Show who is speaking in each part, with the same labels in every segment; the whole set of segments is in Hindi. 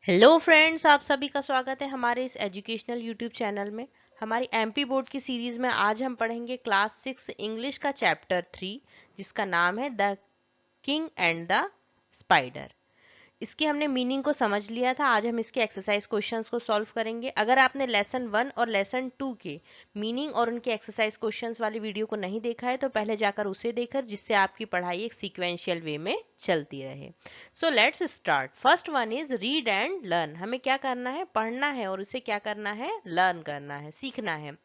Speaker 1: हेलो फ्रेंड्स, आप सभी का स्वागत है हमारे इस एजुकेशनल यूट्यूब चैनल में। हमारी एमपी बोर्ड की सीरीज में आज हम पढ़ेंगे क्लास 6 इंग्लिश का चैप्टर 3, जिसका नाम है the king and the spider. इसकी हमने मीनिंग को समझ लिया था। आज हम इसके एक्सरसाइज क्वेश्चंस को सॉल्व करेंगे। अगर आपने लेसन 1 और लेसन 2 के मीनिंग और उनके एक्सरसाइज क्वेश्चंस वाली वीडियो को नहीं देखा है तो पहले जाकर उसे देखकर, जिससे आपकी पढ़ाई एक सीक्वेंशियल वे में चलती रहे। So let's start. First one is read and learn. हमें क्या करना है? पढ़ना है और उसे क्या करना है? लर्न करना है, सीखना है।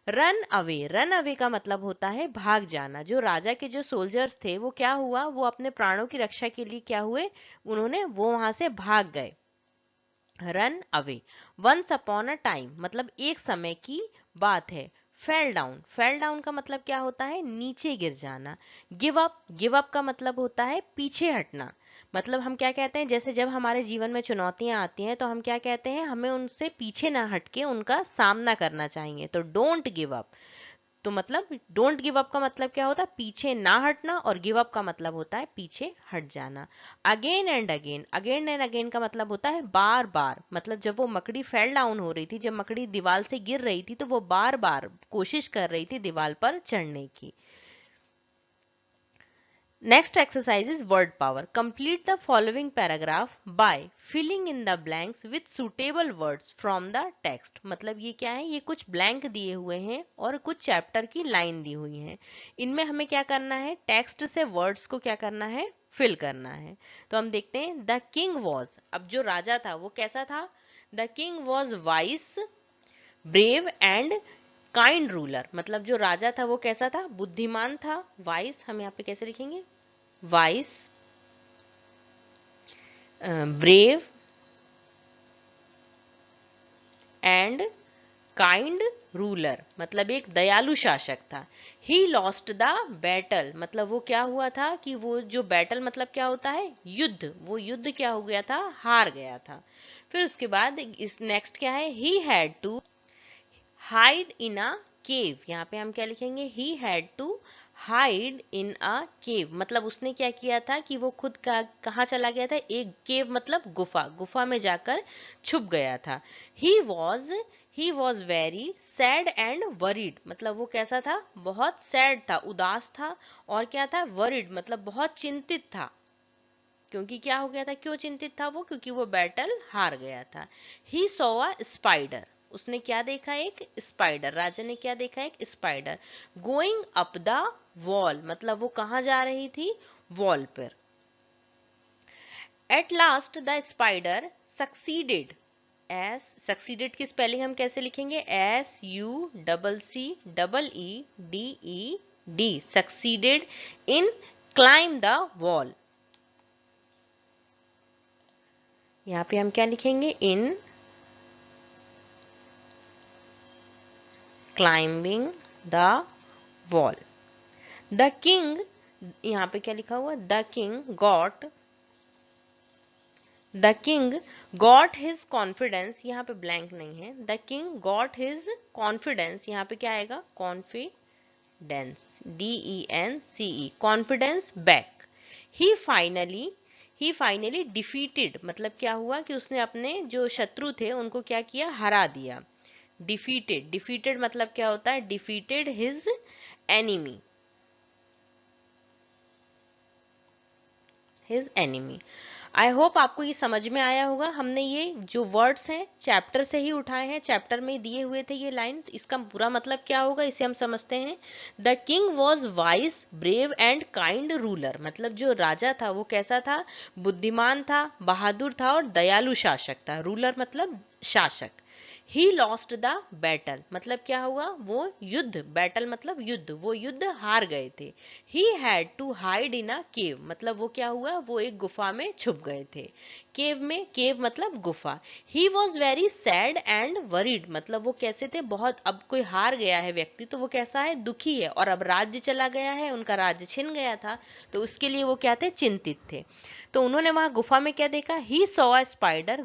Speaker 1: रन अवे, रन अवे का मतलब होता है भाग जाना। जो राजा के जो सोल्जर्स थे वो क्या हुआ, वो अपने प्राणों की रक्षा के लिए क्या हुए, उन्होंने वो वहां से भाग गए। Run away. Once upon a time मतलब एक समय की बात है। फेल डाउन, फेल डाउन का मतलब क्या होता है? नीचे गिर जाना। गिव अप, गिव अप का मतलब होता है पीछे हटना। मतलब हम क्या कहते हैं, जैसे जब हमारे जीवन में चुनौतियां आती हैं तो हम क्या कहते हैं, हमें उनसे पीछे ना हटके उनका सामना करना चाहिए। तो डोंट गिव अप। तो मतलब डोंट गिव अप का मतलब क्या होता है? पीछे ना हटना। और गिव अप का मतलब होता है पीछे हट जाना। Again and again, again and again का मतलब होता है बार बार। मतलब जब वो मकड़ी फेल डाउन हो रही थी, जब मकड़ी दीवार से गिर रही थी, तो वो बार बार कोशिश कर रही थी दीवार पर चढ़ने की। Next exercise is word power. Complete the following paragraph by filling in the blanks with suitable words from the text. मतलब ये क्या है? ये कुछ ब्लैंक दिए हुए हैं और कुछ चैप्टर की लाइन दी हुई हैं। इनमें हमें क्या करना है? टेक्स्ट से वर्ड्स को क्या करना है? फिल करना है। तो हम देखते हैं। द किंग वॉज, अब जो राजा था वो कैसा था? The king was vice, brave and kind ruler. मतलब जो राजा था वो कैसा था? बुद्धिमान था। वाइस हम यहाँ पे कैसे लिखेंगे? Vice, brave and kind ruler, मतलब एक दयालु शासक था। ही लॉस्ट द बैटल, मतलब वो क्या हुआ था कि वो जो बैटल मतलब क्या होता है? युद्ध। वो युद्ध क्या हो गया था? हार गया था। फिर उसके बाद इस नेक्स्ट क्या है? He had to hide in a cave. यहाँ पे हम क्या लिखेंगे? He had to hide in a cave, मतलब उसने क्या किया था कि वो खुद का कहाँ चला गया था? एक केव मतलब गुफा, गुफा में जाकर छुप गया था। He was, he was very sad and worried, मतलब वो कैसा था? बहुत सैड था, उदास था। और क्या था? वरीड मतलब बहुत चिंतित था। क्योंकि क्या हो गया था? क्यों चिंतित था वो? क्योंकि वो बैटल हार गया था। ही सॉ अ स्पाइडर, उसने क्या देखा? एक स्पाइडर। राजा ने क्या देखा? एक spider. Going up the wall, मतलब वो कहाँ जा रही थी? वॉल पर। At last the spider succeeded. S, succeeded की स्पेलिंग हम कैसे लिखेंगे? SUCCEED, succeeded in climb the wall. यहाँ पे हम क्या लिखेंगे? इन climbing the wall. The king, यहाँ पे क्या लिखा हुआ? The king got his confidence, यहाँ पे ब्लैंक नहीं है। The king got his confidence, यहाँ पे क्या आएगा? Confidence, DENCE, confidence back. He finally, he finally defeated, मतलब क्या हुआ कि उसने अपने जो शत्रु थे उनको क्या किया? हरा दिया। डिफीटेड, डिफीटेड मतलब क्या होता है? Defeated his enemy, his enemy. I hope आपको ये समझ में आया होगा। हमने ये जो वर्ड्स हैं चैप्टर से ही उठाए हैं, चैप्टर में दिए हुए थे ये लाइन। इसका पूरा मतलब क्या होगा इसे हम समझते हैं। The king was vice, brave and kind ruler, मतलब जो राजा था वो कैसा था? बुद्धिमान था, बहादुर था और दयालु शासक था। रूलर मतलब शासक। ही लॉस्ट द बैटल, मतलब क्या हुआ? वो युद्ध, बैटल मतलब युद्ध, वो युद्ध हार गए थे। He had to hide in a cave, मतलब वो क्या हुआ? वो एक गुफा में छुप गए थे। केव में, केव मतलब गुफा। He was very sad and worried, मतलब वो कैसे थे? बहुत, अब कोई हार गया है व्यक्ति तो वो कैसा है? दुखी है। और अब राज्य चला गया है, उनका राज्य छिन गया था, तो उसके लिए वो क्या थे? चिंतित थे। तो उन्होंने वहां गुफा में क्या देखा? He saw a spider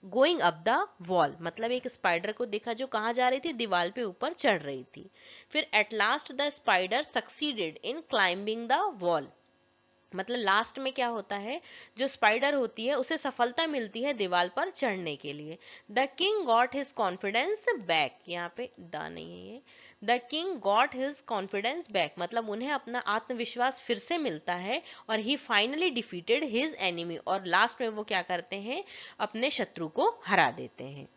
Speaker 1: going up the wall, मतलब एक स्पाइडर को देखा जो कहाँ जा रही थी? दीवार पे ऊपर चढ़ रही थी। फिर at last the spider succeeded in climbing the wall, मतलब लास्ट में क्या होता है, जो स्पाइडर होती है उसे सफलता मिलती है दीवार पर चढ़ने के लिए। The king got his confidence back, यहाँ पे द नहीं है ये, the king got his confidence back, मतलब उन्हें अपना आत्मविश्वास फिर से मिलता है और ही फाइनली डिफीटेड हिज एनिमी, और लास्ट में वो क्या करते हैं, अपने शत्रु को हरा देते हैं।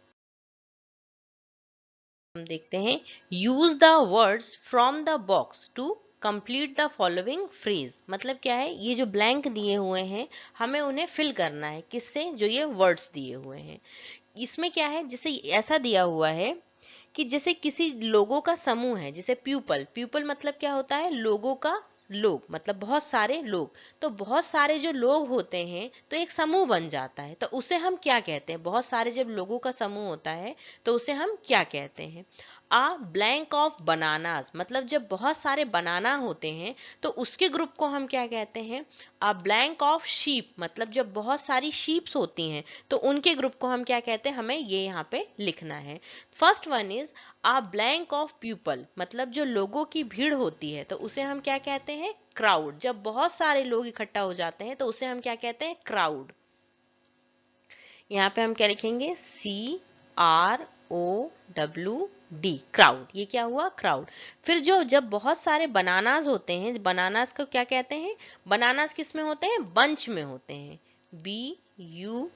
Speaker 1: हम देखते हैं, use the words from the box to complete the following phrase, मतलब क्या है, ये जो ब्लैंक दिए हुए हैं हमें उन्हें फिल करना है, किससे, जो ये वर्ड्स दिए हुए हैं। इसमें क्या है, जैसे ऐसा दिया हुआ है कि जैसे किसी लोगों का समूह है, जैसे प्यूपल, प्यूपल मतलब क्या होता है, लोगों का, लोग मतलब बहुत सारे लोग, तो बहुत सारे जो लोग होते हैं तो एक समूह बन जाता है, तो उसे हम क्या कहते हैं, बहुत सारे जब लोगों का समूह होता है तो उसे हम क्या कहते हैं। आ ब्लैंक ऑफ बनानास, मतलब जब बहुत सारे बनाना होते हैं तो उसके ग्रुप को हम क्या कहते हैं। आ ब्लैंक ऑफ शीप, मतलब जब बहुत सारी शीप्स होती हैं तो उनके ग्रुप को हम क्या कहते हैं, हमें ये यहाँ पे लिखना है। First one is a blank of people, मतलब जो लोगों की भीड़ होती है तो उसे हम क्या कहते हैं, क्राउड, जब बहुत सारे लोग इकट्ठा हो जाते हैं तो उसे हम क्या कहते हैं, क्राउड। यहाँ पे हम क्या लिखेंगे, CROWD, क्राउड, ये क्या हुआ, क्राउड। फिर जो जब बहुत सारे बनानास होते हैं, बनानास को क्या कहते हैं, बनानास किस में होते हैं, बंच में होते हैं, BUNCH।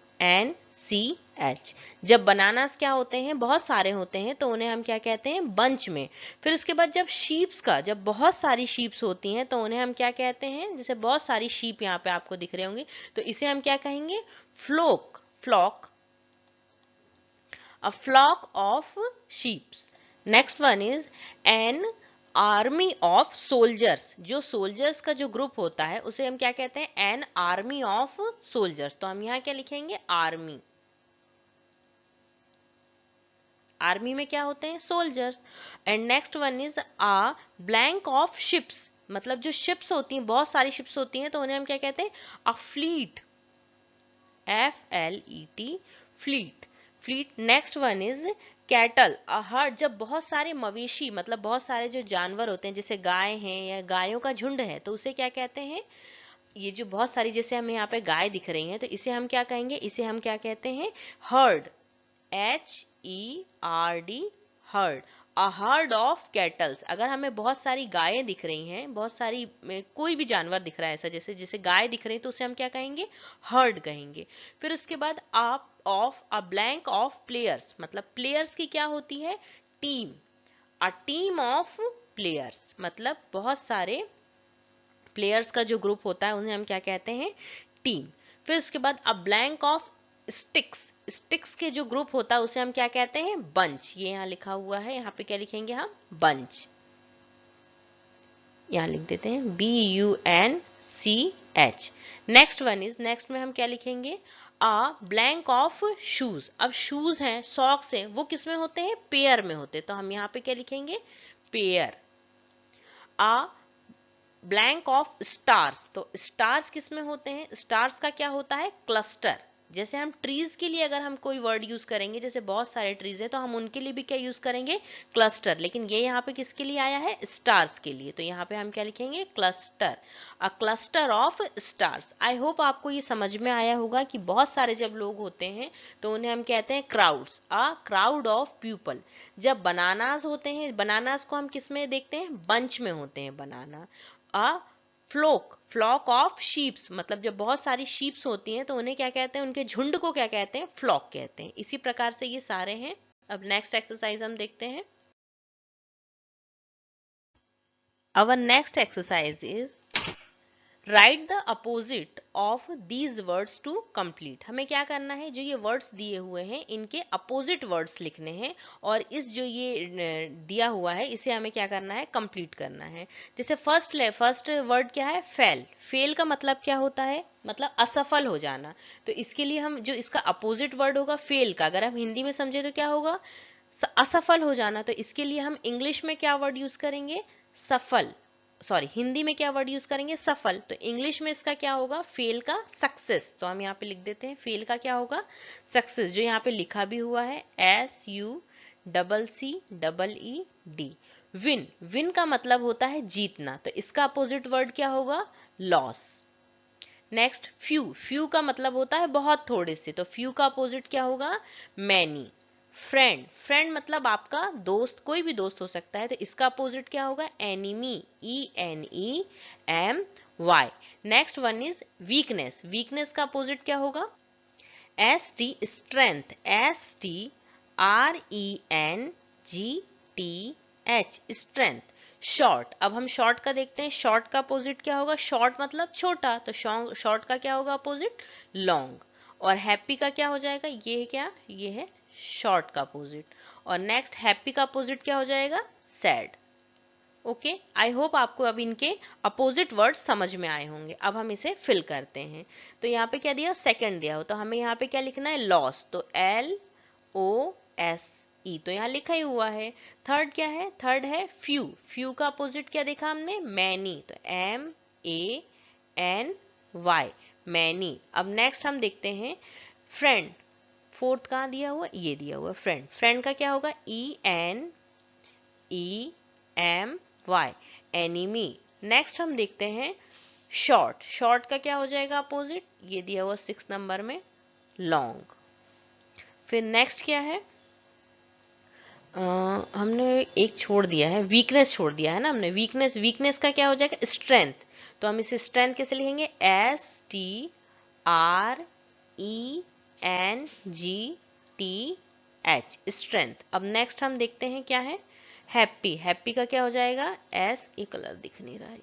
Speaker 1: जब बनानास क्या होते हैं, बहुत सारे होते हैं तो उन्हें हम क्या कहते हैं, बंच में। फिर उसके बाद जब शीप्स का, जब बहुत सारी शीप्स होती हैं तो उन्हें हम क्या कहते हैं, जैसे बहुत सारी शीप यहाँ पे आपको दिख रहे होंगे तो इसे हम क्या कहेंगे, flock, flock, a flock of sheep. Next one is an army of soldiers, जो soldiers का जो ग्रुप होता है उसे हम क्या कहते हैं, an army of soldiers। तो हम यहाँ क्या लिखेंगे, आर्मी, आर्मी में क्या होते हैं, soldiers. And next one is a blank of ships, मतलब जो शिप्स होती हैं, बहुत सारी शिप्स होती हैं तो उन्हें हम क्या कहते हैं, a fleet, FLET, fleet, fleet. Next one is cattle, heard, जब बहुत सारे मवेशी, मतलब बहुत सारे जो जानवर होते हैं, जैसे गाय हैं या गायों का झुंड है तो उसे क्या कहते हैं, ये जो बहुत सारी, जैसे हमें यहाँ पे गाय दिख रही हैं तो इसे हम क्या कहेंगे, इसे हम क्या कहते हैं, heard, HERD, heard. A herd of kettles, अगर हमें बहुत सारी गायें दिख रही हैं, बहुत सारी कोई भी जानवर दिख रहा है ऐसा, जैसे जैसे गाय दिख रही है तो उसे हम क्या कहेंगे, हर्ड कहेंगे। फिर उसके बाद आप of a blank of players, मतलब प्लेयर्स की क्या होती है, team, a team of players, मतलब बहुत सारे प्लेयर्स का जो ग्रुप होता है उन्हें हम क्या कहते हैं, टीम। फिर उसके बाद a blank of sticks, sticks के जो ग्रुप होता है उसे हम क्या कहते हैं, बंच, ये यहाँ लिखा हुआ है, यहाँ पे क्या लिखेंगे हम, बंच, यहाँ लिख देते हैं BUNCH। Next one is, next में हम क्या लिखेंगे, आ ब्लैंक ऑफ शूज, अब शूज हैं, सॉक्स हैं, वो किस में होते हैं, पेयर में होते हैं, तो हम यहाँ पे क्या लिखेंगे, pair. A blank of stars, तो स्टार्स किस में होते हैं, स्टार्स का क्या होता है, क्लस्टर, जैसे हम ट्रीज के लिए अगर हम कोई वर्ड यूज करेंगे, जैसे बहुत सारे ट्रीज है तो हम उनके लिए भी क्या यूज करेंगे, क्लस्टर, लेकिन ये यहाँ पे किसके लिए आया है, स्टार्स के लिए, तो यहाँ पे हम क्या लिखेंगे, cluster, a cluster of stars. I hope आपको ये समझ में आया होगा कि बहुत सारे जब लोग होते हैं तो उन्हें हम कहते हैं crowds, a crowd of people. जब बनानास होते हैं, बनानास को हम किस में देखते हैं, बंच में होते हैं बनाना। अ फ्लोक, फ्लॉक ऑफ शीप्स, मतलब जब बहुत सारी शीप्स होती हैं तो उन्हें क्या कहते हैं, उनके झुंड को क्या कहते हैं, फ्लॉक कहते हैं। इसी प्रकार से ये सारे हैं। अब नेक्स्ट एक्सरसाइज हम देखते हैं। Our next exercise is write the opposite of these words to complete। हमें क्या करना है, जो ये वर्ड्स दिए हुए हैं इनके अपोजिट वर्ड्स लिखने हैं और इस जो ये दिया हुआ है इसे हमें क्या करना है, कंप्लीट करना है। जैसे फर्स्ट वर्ड क्या है, फेल, फेल का मतलब क्या होता है, मतलब असफल हो जाना, तो इसके लिए हम जो इसका अपोजिट वर्ड होगा फेल का, अगर हम हिंदी में समझे तो क्या होगा, असफल हो जाना, तो इसके लिए हम इंग्लिश में क्या वर्ड यूज करेंगे, सफल, सॉरी हिंदी में क्या वर्ड यूज करेंगे, सफल, तो इंग्लिश में इसका क्या होगा, फेल का सक्सेस, तो हम यहाँ पे लिख देते हैं फेल का क्या होगा, सक्सेस, जो यहाँ पे लिखा भी हुआ है SUCCEED। विन, विन का मतलब होता है जीतना, तो इसका अपोजिट वर्ड क्या होगा, लॉस, नेक्स्ट फ्यू, फ्यू का मतलब होता है बहुत थोड़े से, तो फ्यू का अपोजिट क्या होगा, मैनी। फ्रेंड, फ्रेंड मतलब आपका दोस्त, कोई भी दोस्त हो सकता है, तो इसका अपोजिट क्या होगा, enemy, ENEMY। Next one is weakness, weakness का अपोजिट क्या होगा, ST, strength, STRENGTH, strength. Short, अब हम शॉर्ट का देखते हैं, शॉर्ट का अपोजिट क्या होगा, शॉर्ट मतलब छोटा, तो शॉर्ट का क्या होगा अपोजिट, लॉन्ग। और हैप्पी का क्या हो जाएगा, ये है क्या, ये है शॉर्ट का अपोजिट। और नेक्स्ट हैप्पी का अपोजिट क्या हो जाएगा, सैड। ओके, आई होप आपको अब इनके अपोजिट वर्ड समझ में आए होंगे। अब हम इसे फिल करते हैं। तो यहाँ पे क्या दिया, सेकंड दिया हो, तो हमें यहाँ पे क्या लिखना है, लॉस, तो LOSE, तो यहाँ लिखा ही हुआ है। थर्ड क्या है, थर्ड है फ्यू, फ्यू का अपोजिट क्या देखा हमने, मैनी, तो MANY, मैनी। अब नेक्स्ट हम देखते हैं फ्रेंड, फोर्थ कहाँ दिया हुआ, ये दिया हुआ फ्रेंड, फ्रेंड का क्या होगा, ENEMY, एनिमी। नेक्स्ट हम देखते हैं शॉर्ट, शॉर्ट का क्या हो जाएगा अपोजिट, ये दिया हुआ 6 नंबर में, लॉन्ग। फिर नेक्स्ट क्या है, हमने एक छोड़ दिया है, वीकनेस छोड़ दिया है ना हमने, वीकनेस, वीकनेस का क्या हो जाएगा, स्ट्रेंथ, तो हम इसे स्ट्रेंथ कैसे लिखेंगे, STRENGTH, स्ट्रेंथ। अब नेक्स्ट हम देखते हैं क्या है, हैप्पी, हैप्पी का क्या हो जाएगा, ये कलर दिख नहीं रहा है,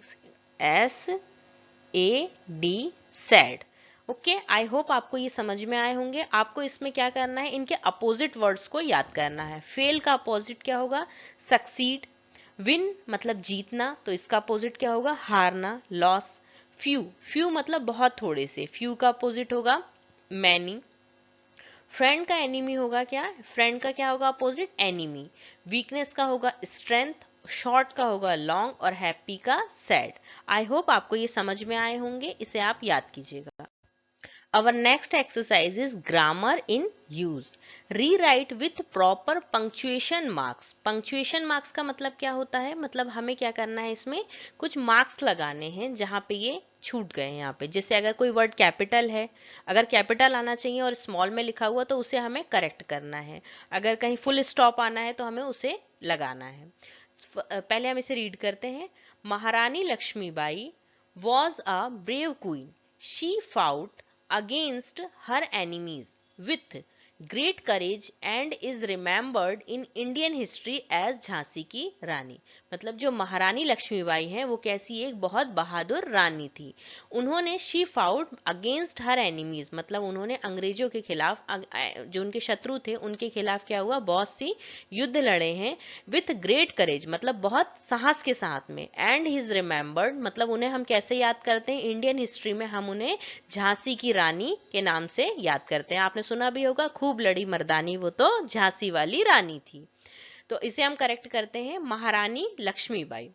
Speaker 1: SAD, sad. Okay, I hope आपको ये समझ में आए होंगे। आपको इसमें क्या करना है, इनके अपोजिट वर्ड्स को याद करना है। फेल का अपोजिट क्या होगा, सक्सीड। विन मतलब जीतना, तो इसका अपोजिट क्या होगा, हारना, लॉस। फ्यू, फ्यू मतलब बहुत थोड़े से, फ्यू का अपोजिट होगा मैनी। फ्रेंड का एनिमी होगा क्या, फ्रेंड का क्या होगा अपोजिट, एनिमी। वीकनेस का होगा स्ट्रेंथ, शॉर्ट का होगा लॉन्ग, और हैप्पी का सैड। आई होप आपको ये समझ में आए होंगे, इसे आप याद कीजिएगा। Our next exercise is grammar in use. Rewrite with proper punctuation marks. Punctuation marks का मतलब क्या होता है, मतलब हमें क्या करना है, इसमें कुछ मार्क्स लगाने हैं जहाँ पे ये छूट गए हैं। यहाँ पे जैसे अगर कोई वर्ड कैपिटल है, अगर कैपिटल आना चाहिए और स्मॉल में लिखा हुआ, तो उसे हमें करेक्ट करना है। अगर कहीं फुल स्टॉप आना है तो हमें उसे लगाना है। पहले हम इसे रीड करते हैं। महारानी Lakshmibai was a brave queen. She fought against her enemies with great courage and is remembered in Indian history as Jhansi की रानी। मतलब जो महारानी लक्ष्मीबाई हैं वो कैसी एक बहुत बहादुर रानी थी। उन्होंने she fought against her enemies, मतलब उन्होंने अंग्रेजों के खिलाफ, जो उनके शत्रु थे उनके खिलाफ क्या हुआ, बहुत सी युद्ध लड़े हैं। विथ ग्रेट करेज मतलब बहुत साहस के साथ में। एंड हिज रिमेम्बर्ड मतलब उन्हें हम कैसे याद करते हैं, इंडियन हिस्ट्री में हम उन्हें झांसी की रानी के नाम से याद करते हैं। आपने सुना भी होगा, खूब लड़ी मर्दानी वो तो झांसी वाली रानी थी। तो इसे हम करेक्ट करते हैं, महारानी लक्ष्मीबाई।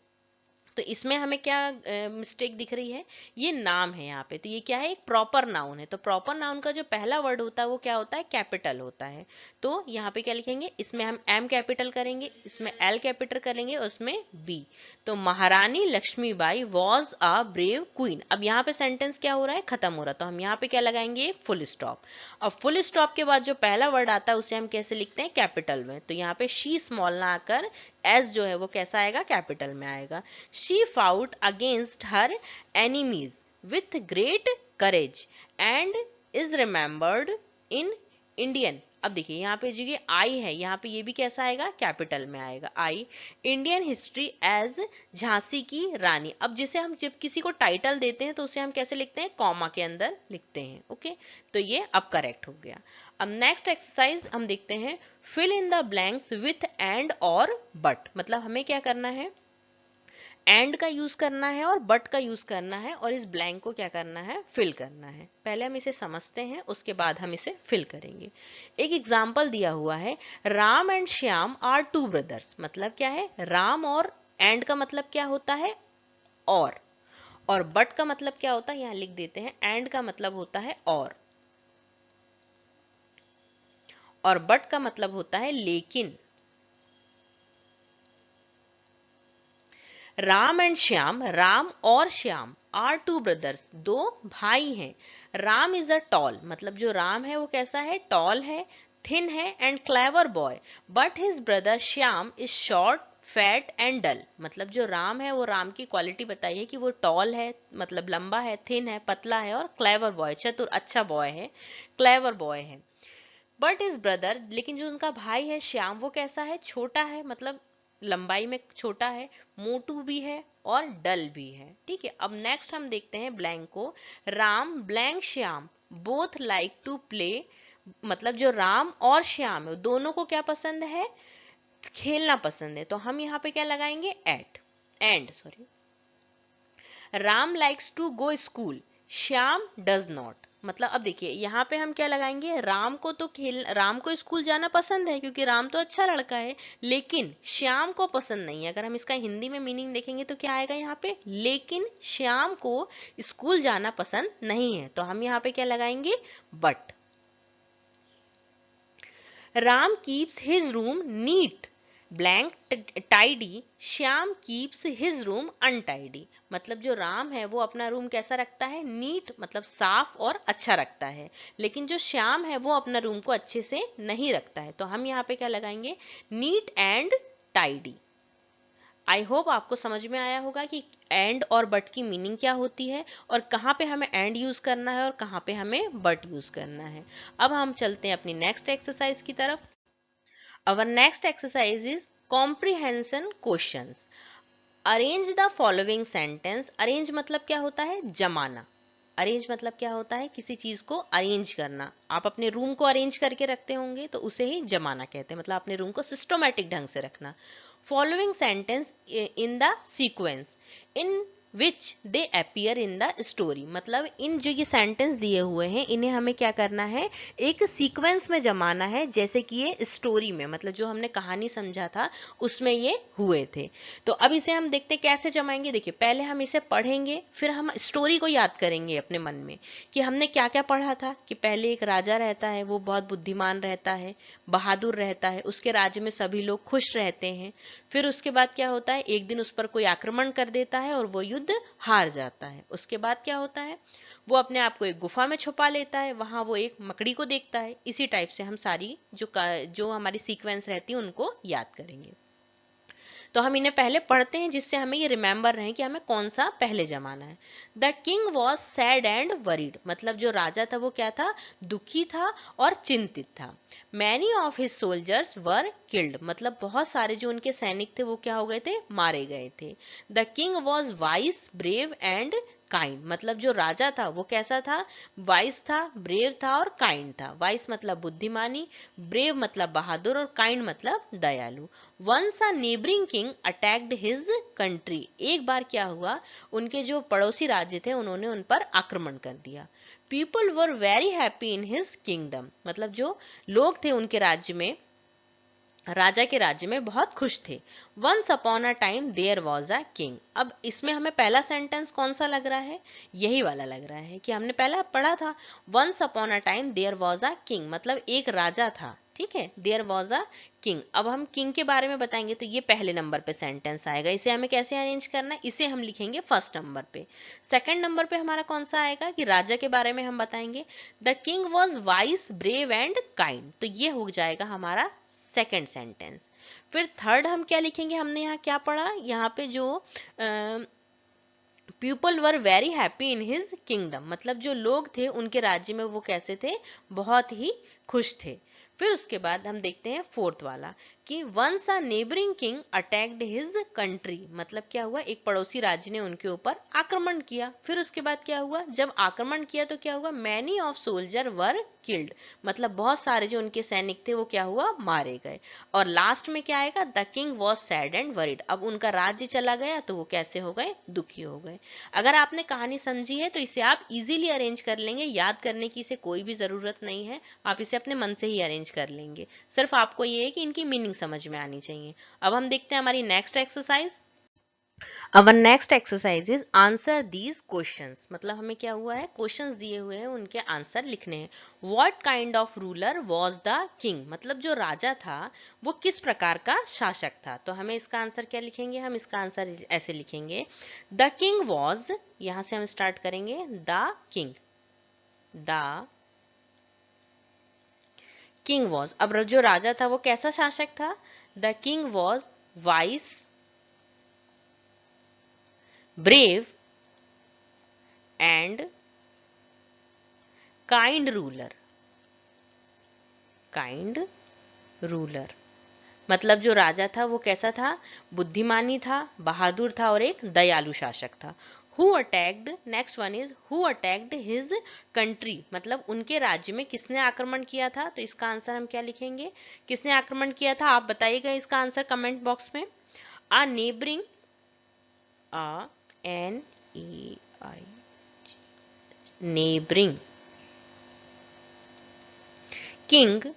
Speaker 1: तो इसमें हमें क्या मिस्टेक दिख रही है, ये नाम है यहाँ पे, तो ये क्या है, एक प्रॉपर नाउन है। तो प्रॉपर नाउन का जो पहला वर्ड होता है वो क्या होता है, कैपिटल होता है। तो यहाँ पे क्या लिखेंगे, इसमें हम एम कैपिटल करेंगे, इसमें एल कैपिटल करेंगे, और उसमें बी। तो Maharani Lakshmibai was a brave queen. अब यहाँ पे सेंटेंस क्या हो रहा है, खत्म हो रहा है, तो हम यहाँ पे क्या लगाएंगे, फुल स्टॉप। अब फुल स्टॉप के बाद जो पहला वर्ड आता है उसे हम कैसे लिखते हैं, कैपिटल में। तो यहाँ पे शी स्मॉल ना आकर एस जो है वो कैसा आएगा, कैपिटल में आएगा। She fought against her enemies with great courage and is remembered in Indian. अब देखिए यहाँ पे जो ये आई है, यहाँ पे ये भी कैसा आएगा, कैपिटल में आएगा, आई। इंडियन हिस्ट्री एज झांसी की रानी। अब जिसे हम जब किसी को टाइटल देते हैं तो उसे हम कैसे लिखते हैं, कॉमा के अंदर लिखते हैं। ओके, तो ये अब करेक्ट हो गया। अब नेक्स्ट एक्सरसाइज हम देखते हैं, fill in the blanks with and और बट। मतलब हमें क्या करना है, एंड का यूज करना है और बट का यूज करना है, और इस ब्लैंक को क्या करना है, फिल करना है। पहले हम इसे समझते हैं, उसके बाद हम इसे फिल करेंगे। एक एग्जाम्पल दिया हुआ है, Ram and Shyam are two brothers. मतलब क्या है, राम और एंड का मतलब क्या होता है, और बट का मतलब क्या होता है, यहाँ लिख देते हैं, एंड का मतलब होता है और बट का मतलब होता है लेकिन। राम एंड श्याम, राम और श्याम आर टू ब्रदर्स, दो भाई हैं। राम इज अ टॉल, मतलब जो राम है वो कैसा है, टॉल है, थिन है and clever boy. But his brother Shyam is short, fat and dull, मतलब जो राम है वो राम की क्वालिटी बताई है कि वो टॉल है, मतलब लंबा है, थिन है, पतला है, और क्लेवर बॉय, चतुर, अच्छा बॉय है, क्लेवर बॉय है। बट इज ब्रदर, लेकिन जो उनका भाई है श्याम वो कैसा है, छोटा है, मतलब लंबाई में छोटा है, मोटू भी है और डल भी है। ठीक है, अब नेक्स्ट हम देखते हैं ब्लैंक को। Ram blank Shyam both like to play, मतलब जो राम और श्याम है दोनों को क्या पसंद है, खेलना पसंद है। तो हम यहाँ पे क्या लगाएंगे, at and sorry. Ram likes to go school, Shyam does not, मतलब अब देखिए यहाँ पे हम क्या लगाएंगे, राम को स्कूल जाना पसंद है क्योंकि राम तो अच्छा लड़का है, लेकिन श्याम को पसंद नहीं है। अगर हम इसका हिंदी में मीनिंग देखेंगे तो क्या आएगा यहाँ पे, लेकिन श्याम को स्कूल जाना पसंद नहीं है, तो हम यहाँ पे क्या लगाएंगे, but. Ram keeps his room neat blank tidy, Shyam keeps his room untidy, मतलब जो राम है वो अपना रूम कैसा रखता है, नीट, मतलब साफ और अच्छा रखता है, लेकिन जो श्याम है वो अपना रूम को अच्छे से नहीं रखता है। तो हम यहाँ पे क्या लगाएंगे, neat and tidy. I hope आपको समझ में आया होगा कि एंड और बट की मीनिंग क्या होती है और कहाँ पे हमें एंड यूज करना है और कहाँ पे हमें बट यूज करना है। अब हम चलते हैं अपनी नेक्स्ट एक्सरसाइज की तरफ। Our next exercise is comprehension questions. Arrange the following sentence. Arrange मतलब क्या होता है, जमाना। अरेंज मतलब क्या होता है, किसी चीज को अरेंज करना। आप अपने रूम को अरेंज करके रखते होंगे तो उसे ही जमाना कहते हैं, मतलब अपने रूम को सिस्टमैटिक ढंग से रखना। Following sentence in the sequence in which they appear in the story, मतलब इन जो ये सेंटेंस दिए हुए हैं इन्हें हमें क्या करना है, एक सीक्वेंस में जमाना है, जैसे कि ये स्टोरी में, मतलब जो हमने कहानी समझा था उसमें ये हुए थे। तो अब इसे हम देखते हैं कैसे जमाएंगे। देखिए पहले हम इसे पढ़ेंगे, फिर हम स्टोरी को याद करेंगे अपने मन में कि हमने क्या क्या पढ़ा था। कि पहले एक राजा रहता है, वो बहुत बुद्धिमान रहता है, बहादुर रहता है, उसके राज्य में सभी लोग खुश रहते हैं। फिर उसके बाद क्या होता है, एक दिन उस पर कोई आक्रमण कर देता है और वो युद्ध हार जाता है। उसके बाद क्या होता है, वो अपने आप को एक गुफा में छुपा लेता है, वहां वो एक मकड़ी को देखता है। इसी टाइप से हम सारी जो हमारी सीक्वेंस रहती है उनको याद करेंगे। तो हम इन्हें पहले पढ़ते हैं जिससे हमें ये रिमेंबर रहे कि हमें कौन सा पहले जमाना है। The king was sad and worried, मतलब जो राजा था वो क्या था, दुखी था और चिंतित था। Many of his soldiers were killed, मतलब बहुत सारे जो उनके सैनिक थे वो क्या हो गए थे, मारे गए थे। The king was vice brave and kind, मतलब जो राजा था वो कैसा था, वाइस था, ब्रेव था और काइंड था। वाइस मतलब बुद्धिमानी, ब्रेव मतलब बहादुर और काइंड मतलब दयालु। Once a neighbouring king attacked his country, एक बार क्या हुआ, उनके जो पड़ोसी राज्य थे उन्होंने उन पर आक्रमण कर दिया। People were very happy in his kingdom, मतलब जो लोग थे उनके राज्य में, राजा के राज्य में बहुत खुश थे। Once upon a time there was a king, अब इसमें हमें पहला सेंटेंस कौन सा लग रहा है, यही वाला लग रहा है कि हमने पहला पढ़ा था, once upon a time there was a king, मतलब एक राजा था। ठीक है, देयर वॉज अ किंग। अब हम किंग के बारे में बताएंगे तो ये पहले नंबर पे सेंटेंस आएगा। इसे हमें कैसे अरेंज करना है, इसे हम लिखेंगे फर्स्ट नंबर पे। सेकंड नंबर पे हमारा कौन सा आएगा कि राजा के बारे में हम बताएंगे, the king was vice brave and kind, तो ये हो जाएगा हमारा सेकेंड सेंटेंस। फिर थर्ड हम क्या लिखेंगे, हमने यहाँ क्या पढ़ा, यहाँ पे जो people were very happy in his kingdom, मतलब जो लोग थे उनके राज्य में वो कैसे थे, बहुत ही खुश थे। फिर उसके बाद हम देखते हैं फोर्थ वाला कि once a neighbouring king attacked his country, मतलब क्या हुआ, एक पड़ोसी राज्य ने उनके ऊपर आक्रमण किया। फिर उसके बाद क्या हुआ, जब आक्रमण किया तो क्या हुआ, many of soldier were killed, मतलब बहुत सारे जो उनके सैनिक थे वो क्या हुआ, मारे गए। और लास्ट में क्या आएगा, the king was sad and worried, अब उनका राज्य चला गया तो वो कैसे हो गए, दुखी हो गए। अगर आपने कहानी समझी है तो इसे आप इजीली अरेंज कर लेंगे, याद करने की इसे कोई भी जरूरत नहीं है, आप इसे अपने मन से ही अरेंज कर लेंगे। सिर्फ आपको ये है कि इनकी मीनिंग समझ में आनी चाहिए। अब हम देखते हैं हमारी next exercise. Our next exercise is answer these questions, मतलब हमें क्या हुआ है, क्वेश्चंस दिए हुए हैं, उनके आंसर लिखने हैं। What kind of ruler was the king, मतलब जो राजा था वो किस प्रकार का शासक था। तो हमें इसका आंसर क्या लिखेंगे, हम इसका आंसर ऐसे लिखेंगे, द किंग वॉज, यहां से हम स्टार्ट करेंगे, द किंग वॉज। अब जो राजा था वो कैसा शासक था, the king was vice, brave and kind ruler. Kind ruler मतलब जो राजा था वो कैसा था, बुद्धिमानी था, बहादुर था और एक दयालु शासक था। Who attacked, next one is who attacked his country, मतलब उनके राज्य में किसने आक्रमण किया था। तो इसका आंसर हम क्या लिखेंगे, किसने आक्रमण किया था, आप बताइएगा इसका आंसर कमेंट बॉक्स में। A neighbouring, a N E I, neighbouring king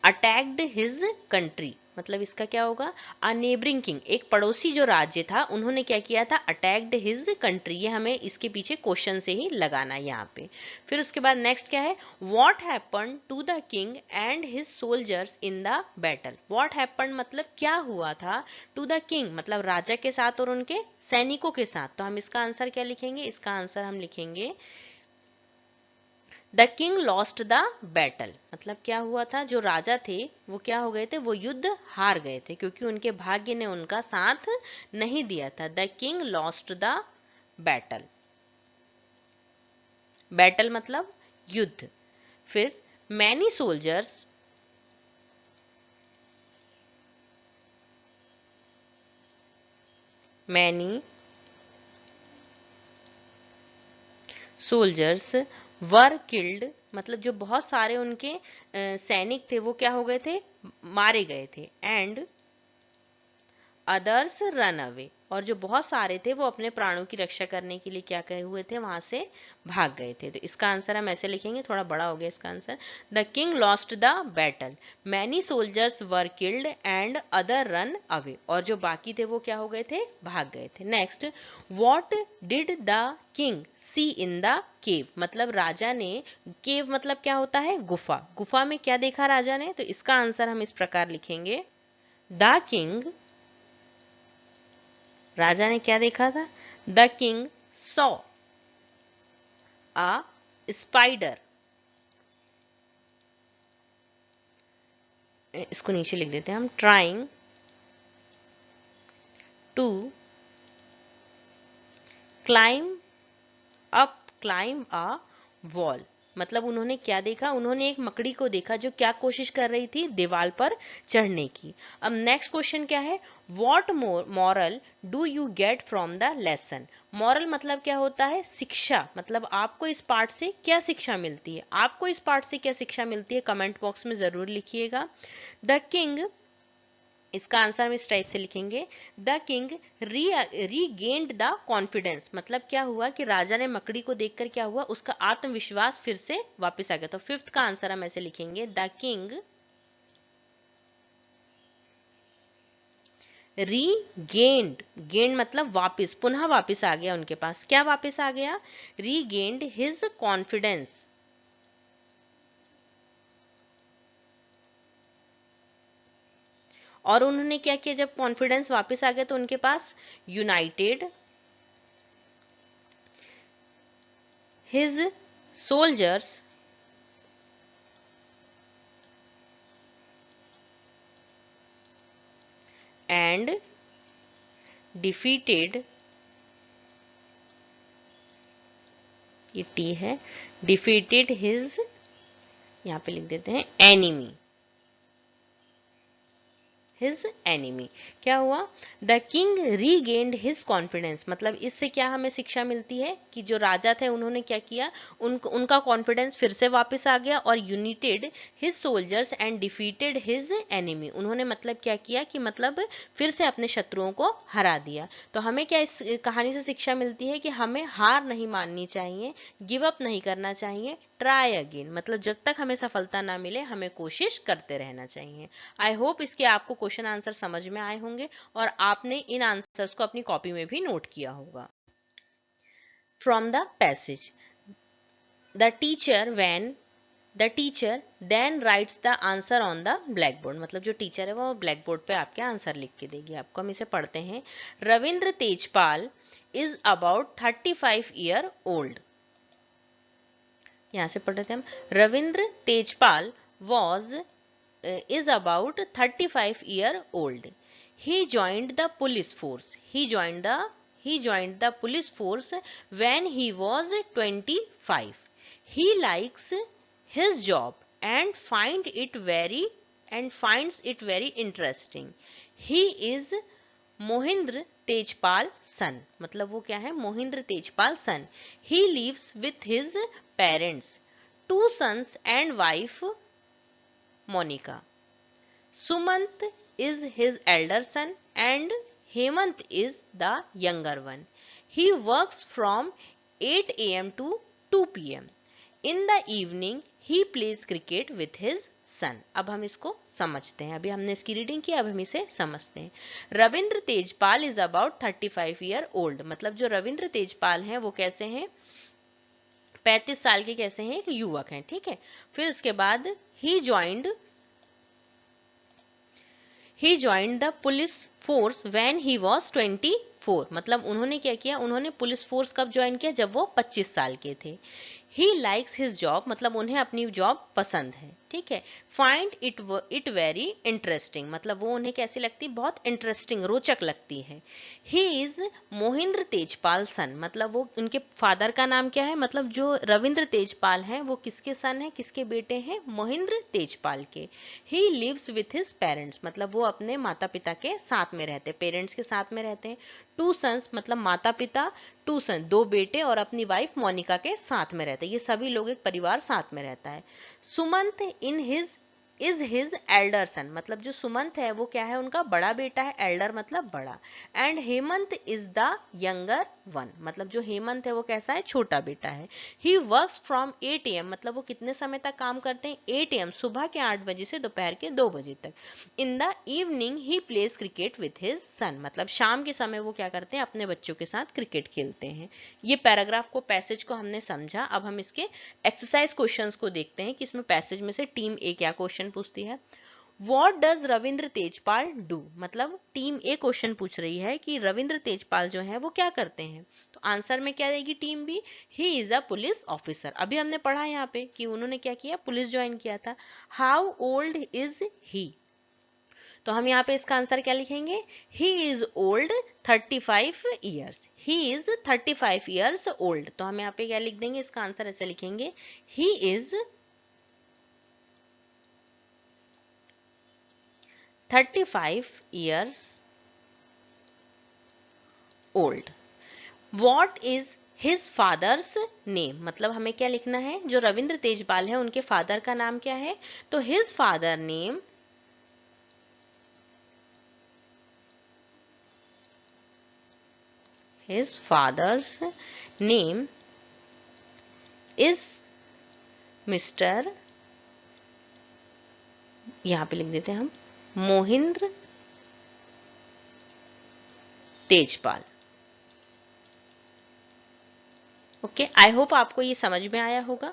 Speaker 1: attacked his country, मतलब इसका क्या होगा, अ नेबरिंग किंग, एक पड़ोसी जो राज्य था उन्होंने क्या किया था, अटैक्ड हिज कंट्री। ये हमें इसके पीछे क्वेश्चन से ही लगाना है यहाँ पे। फिर उसके बाद नेक्स्ट क्या है, what happen to the king and his soldiers in the battle. What happen मतलब क्या हुआ था, टू द किंग मतलब राजा के साथ और उनके सैनिकों के साथ। तो हम इसका आंसर क्या लिखेंगे, इसका आंसर हम लिखेंगे the king lost the battle, मतलब क्या हुआ था, जो राजा थे वो क्या हो गए थे, वो युद्ध हार गए थे क्योंकि उनके भाग्य ने उनका साथ नहीं दिया था। The king lost the battle, battle मतलब युद्ध। फिर many soldiers, many soldiers were killed, मतलब जो बहुत सारे उनके सैनिक थे वो क्या हो गए थे, मारे गए थे। एंड अदर्स रन अवे, और जो बहुत सारे थे वो अपने प्राणों की रक्षा करने के लिए क्या कहे हुए थे, वहां से भाग गए थे। तो इसका आंसर हम ऐसे लिखेंगे, थोड़ा बड़ा हो गया इसका answer, the king lost the battle, many soldiers were killed and other run away, और जो बाकी थे वो क्या हो गए थे, भाग गए थे। Next, what did the king see in the cave, मतलब राजा ने, केव मतलब क्या होता है, गुफा, गुफा में क्या देखा राजा ने। तो इसका आंसर हम इस प्रकार लिखेंगे, द किंग, राजा ने क्या देखा था, the king saw a spider, इसको नीचे लिख देते हैं हम, trying to climb up, climb a wall, मतलब उन्होंने क्या देखा, उन्होंने एक मकड़ी को देखा जो क्या कोशिश कर रही थी, दीवार पर चढ़ने की। अब नेक्स्ट क्वेश्चन क्या है, what moral do you get from the lesson. Moral मतलब क्या होता है, शिक्षा, मतलब आपको इस पार्ट से क्या शिक्षा मिलती है, आपको इस पार्ट से क्या शिक्षा मिलती है, कमेंट बॉक्स में जरूर लिखिएगा। द किंग, इसका आंसर हम इस टाइप से लिखेंगे, the king regained the confidence, मतलब क्या हुआ कि राजा ने मकड़ी को देखकर क्या हुआ, उसका आत्मविश्वास फिर से वापस आ गया। तो फिफ्थ का आंसर हम ऐसे लिखेंगे, द किंग रीगेन्ड, गेंड मतलब वापस, पुनः वापस आ गया उनके पास, क्या वापस आ गया, रीगेन्ड हिज कॉन्फिडेंस, और उन्होंने क्या किया, जब कॉन्फिडेंस वापस आ गया तो उनके पास united his soldiers and defeated, ये टी है, डिफीटेड हिज, यहाँ पे लिख देते हैं एनिमी, हिज एनिमी। क्या हुआ, the king regained his confidence, मतलब इससे क्या हमें शिक्षा मिलती है कि जो राजा थे उन्होंने क्या किया, उनका कॉन्फिडेंस फिर से वापस आ गया, और United his soldiers and defeated his enemy, उन्होंने मतलब क्या किया कि मतलब फिर से अपने शत्रुओं को हरा दिया। तो हमें क्या इस कहानी से शिक्षा मिलती है कि हमें हार नहीं माननी चाहिए, गिव अप नहीं करना चाहिए, ट्राई अगेन, मतलब जब तक हमें सफलता ना मिले हमें कोशिश करते रहना चाहिए। आई होप इसके आपको क्वेश्चन आंसर समझ में आए होंगे और आपने इन आंसर्स को अपनी कॉपी में भी नोट किया होगा। From the passage, the teacher then writes the answer on the black board, मतलब जो टीचर है वो ब्लैक बोर्ड पे आपके आंसर लिख के देगी आपको। हम इसे पढ़ते हैं। Ravindra Tejpal is about 35 year old. यहां से पढ़ रहे थे हम। Ravindra Tejpal was is about 35 year old. He joined the police force. He joined the police force when he was 25. He likes his job and finds it very interesting. He is Mohinder Tejpal son, मतलब वो क्या है, मोहिंद्र तेजपाल सन। He lives with his parents, 2 sons and wife Monica. Sumant is his elder son and Hemant is the younger one. He works from 8 a.m. to 2 p.m. In the evening, he plays cricket with his son. अब हम इसको समझते हैं। अभी हमने इसकी रीडिंग की, अब हम इसे समझते हैं। Ravindra Tejpal is about 35 year old, मतलब जो रविंद्र तेजपाल हैं वो कैसे हैं, 35 साल के कैसे हैं, एक युवक हैं, ठीक है। फिर उसके बाद he joined the police force when he was 24, मतलब उन्होंने क्या किया, उन्होंने पुलिस फोर्स कब ज्वाइन किया, जब वो 25 साल के थे। ही लाइक्स हिज जॉब, मतलब उन्हें अपनी जॉब पसंद है, ठीक है। फाइंड इट वेरी इंटरेस्टिंग, मतलब वो उन्हें कैसी लगती, बहुत इंटरेस्टिंग, रोचक लगती है। He is Mohinder Tejpal son, मतलब वो उनके फादर का नाम क्या है, मतलब जो रविंद्र तेजपाल हैं वो किसके सन है, किसके बेटे हैं, मोहिंद्र तेजपाल के। He lives with his parents, मतलब वो अपने माता पिता के साथ में रहते, पेरेंट्स के साथ में रहते हैं। 2 सन्स, मतलब माता पिता, 2 सन, 2 बेटे और अपनी वाइफ मोनिका के साथ में रहते हैं। ये सभी लोग, एक परिवार साथ में रहता है। Sumant is his elder son, मतलब जो सुमंत है वो क्या है, उनका बड़ा बेटा है, एल्डर मतलब बड़ा। And Hemant is the younger one, मतलब जो हेमंत है वो कैसा है, छोटा बेटा है। ही वर्क्स फ्रॉम 8 AM, मतलब वो कितने समय तक काम करते हैं, 8 AM, सुबह के 8 बजे से दोपहर के 2 बजे तक। In the evening he plays cricket with his son, मतलब शाम के समय वो क्या करते हैं, अपने बच्चों के साथ क्रिकेट खेलते हैं। ये पैराग्राफ को, पैसेज को हमने समझा। अब हम इसके एक्सरसाइज क्वेश्चंस को देखते हैं कि इसमें पैसेज में से टीम ए क्या क्वेश्चन पूछती है। What does Ravindra Tejpal do, मतलब टीम ए क्वेश्चन पूछ रही है कि रविंद्र तेजपाल जो है वो क्या करते हैं। तो आंसर में क्या देगी team B, he is a police officer. अभी हमने पढ़ा यहाँ पे कि उन्होंने क्या किया, पुलिस ज्वाइन किया था। हाउ ओल्ड इज ही, तो हम यहाँ पे इसका आंसर क्या लिखेंगे, he is old 35 years. He is 35 years old, तो हम यहाँ पे क्या लिख देंगे, इसका आंसर ऐसे लिखेंगे, he is 35 years old. What is his father's name, मतलब हमें क्या लिखना है, जो रविंद्र तेजपाल है उनके फादर का नाम क्या है। तो his father name is mister, यहां पे लिख देते हैं हम, Mohinder Tejpal. Okay, I hope आपको ये समझ में आया होगा।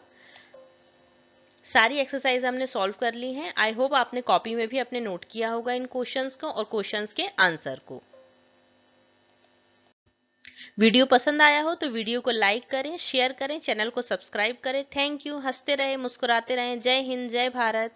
Speaker 1: सारी एक्सरसाइज हमने सॉल्व कर ली हैं। आई होप आपने कॉपी में भी अपने नोट किया होगा इन क्वेश्चंस को और क्वेश्चंस के आंसर को। वीडियो पसंद आया हो तो वीडियो को लाइक करें, शेयर करें, चैनल को सब्सक्राइब करें। Thank you. हंसते रहे, मुस्कुराते रहें। जय हिंद, जय भारत।